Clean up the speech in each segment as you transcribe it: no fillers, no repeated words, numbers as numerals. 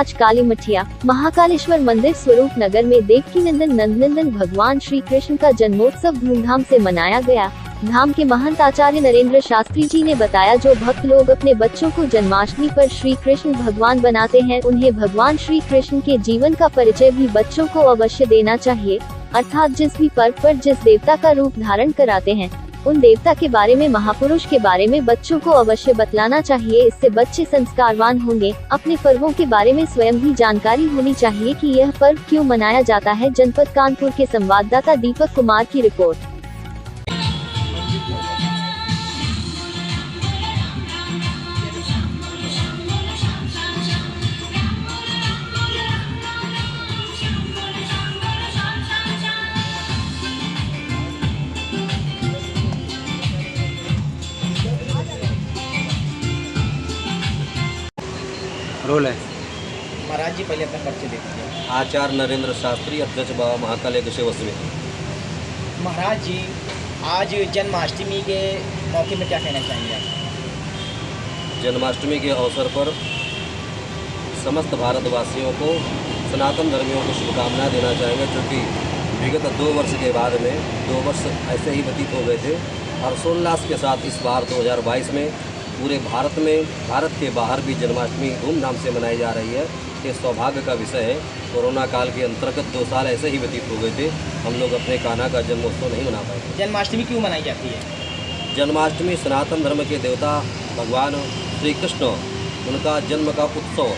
आज काली मठिया महाकालेश्वर मंदिर स्वरूप नगर में देवकी नंदन नंदनंदन भगवान श्री कृष्ण का जन्मोत्सव धूमधाम से मनाया गया। धाम के महंत आचार्य नरेंद्र शास्त्री जी ने बताया, जो भक्त लोग अपने बच्चों को जन्माष्टमी पर श्री कृष्ण भगवान बनाते हैं, उन्हें भगवान श्री कृष्ण के जीवन का परिचय भी बच्चों को अवश्य देना चाहिए। अर्थात जिस भी पर्व पर जिस देवता का रूप धारण कराते हैं, उन देवता के बारे में, महापुरुष के बारे में बच्चों को अवश्य बतलाना चाहिए। इससे बच्चे संस्कारवान होंगे। अपने पर्वों के बारे में स्वयं भी जानकारी होनी चाहिए कि यह पर्व क्यों मनाया जाता है। जनपद कानपुर के संवाददाता दीपक कुमार की रिपोर्ट। रोल है महाराज जी, पहले अपना परिचय देते। आचार्य नरेंद्र शास्त्री, अध्यक्ष बाबा महाकाल सेवा समिति। महाराज जी, आज जन्माष्टमी के मौके में क्या कहना चाहेंगे आप? जन्माष्टमी के अवसर पर समस्त भारतवासियों को, सनातन धर्मियों को शुभकामनाएं देना चाहेंगे, क्योंकि विगत 2 वर्ष के बाद में 2 वर्ष ऐसे ही व्यतीत हो गए थे। हर्षोल्लास के साथ इस बार 2022 में पूरे भारत में, भारत के बाहर भी जन्माष्टमी धूमधाम से मनाई जा रही है। ये सौभाग्य का विषय है। कोरोना काल के अंतर्गत 2 साल ऐसे ही व्यतीत हो गए थे, हम लोग अपने कान्हा का जन्मोत्सव नहीं मना पाए। जन्माष्टमी क्यों मनाई जाती है? जन्माष्टमी सनातन धर्म के देवता भगवान श्री कृष्ण, उनका जन्म का उत्सव,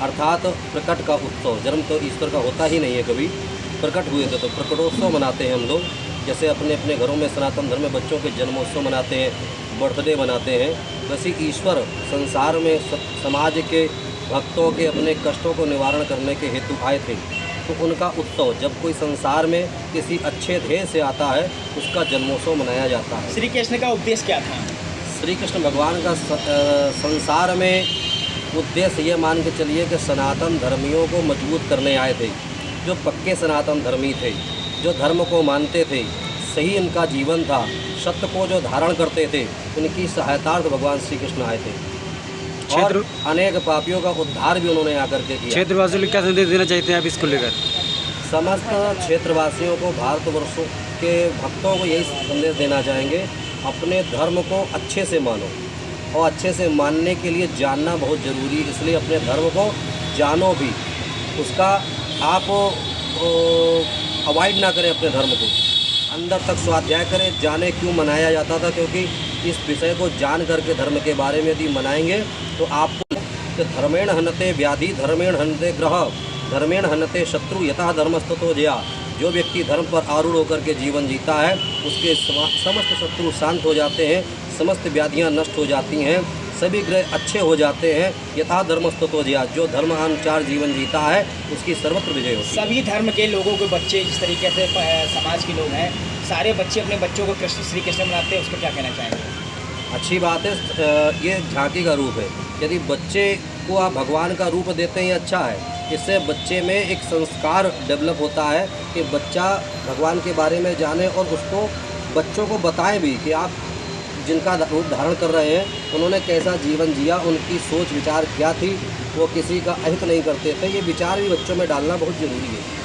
अर्थात प्रकट का उत्सव। जन्म तो ईश्वर का होता ही नहीं है, कभी प्रकट हुए थे तो प्रकटोत्सव मनाते हैं हम लोग। जैसे अपने अपने घरों में सनातन धर्म में बच्चों के जन्मोत्सव मनाते हैं, बर्थडे मनाते हैं, वैसे ईश्वर संसार में समाज के भक्तों के अपने कष्टों को निवारण करने के हेतु आए थे। तो उनका उत्सव, जब कोई संसार में किसी अच्छे ध्येय से आता है, उसका जन्मोत्सव मनाया जाता है। श्री कृष्ण का उद्देश्य क्या था? श्री कृष्ण भगवान का संसार में उद्देश्य ये मान के चलिए कि सनातन धर्मियों को मजबूत करने आए थे। जो पक्के सनातन धर्मी थे, जो धर्म को मानते थे, सही इनका जीवन था, सत्य को जो धारण करते थे, उनकी सहायतार्थ भगवान श्री कृष्ण आए थे। और अनेक पापियों का उद्धार भी उन्होंने आकर के किया। क्षेत्रवासियों को क्या संदेश देना चाहते हैं आप इसको लेकर? समस्त क्षेत्रवासियों को, भारतवर्षों के भक्तों को यही संदेश देना चाहेंगे, अपने धर्म को अच्छे से मानो, और अच्छे से मानने के लिए जानना बहुत ज़रूरी है। इसलिए अपने धर्म को जानो भी, उसका आप अवॉइड ना करें। अपने धर्म को अंदर तक स्वाध्याय करें, जाने क्यों मनाया जाता था, क्योंकि इस विषय को जान करके धर्म के बारे में यदि मनाएंगे तो आपको धर्मेण हनते व्याधि, धर्मेण हनते ग्रह, धर्मेण हनते शत्रु, यथा धर्मस्ततो जया। जो व्यक्ति धर्म पर आरूढ़ होकर के जीवन जीता है, उसके समस्त शत्रु शांत हो जाते हैं, समस्त व्याधियाँ नष्ट हो जाती हैं, सभी ग्रह अच्छे हो जाते हैं। यथा धर्मस्ततो जया। जो धर्म अनुसार जीवन जीता है, उसकी सर्वत्र विजय होती है। सभी धर्म के लोगों के बच्चे, जिस तरीके से समाज के लोग हैं, सारे बच्चे अपने बच्चों को श्री कृष्ण मनाते हैं, उसको क्या कहना चाहेंगे? अच्छी बात है, ये झांकी का रूप है। यदि बच्चे को आप भगवान का रूप देते हैं, अच्छा है। इससे बच्चे में एक संस्कार डेवलप होता है कि बच्चा भगवान के बारे में जाने, और उसको बच्चों को बताएं भी कि आप जिनका रूप धारण कर रहे हैं, उन्होंने कैसा जीवन जिया, उनकी सोच विचार क्या थी, वो किसी का अहित नहीं करते थे। ये विचार भी बच्चों में डालना बहुत ज़रूरी है।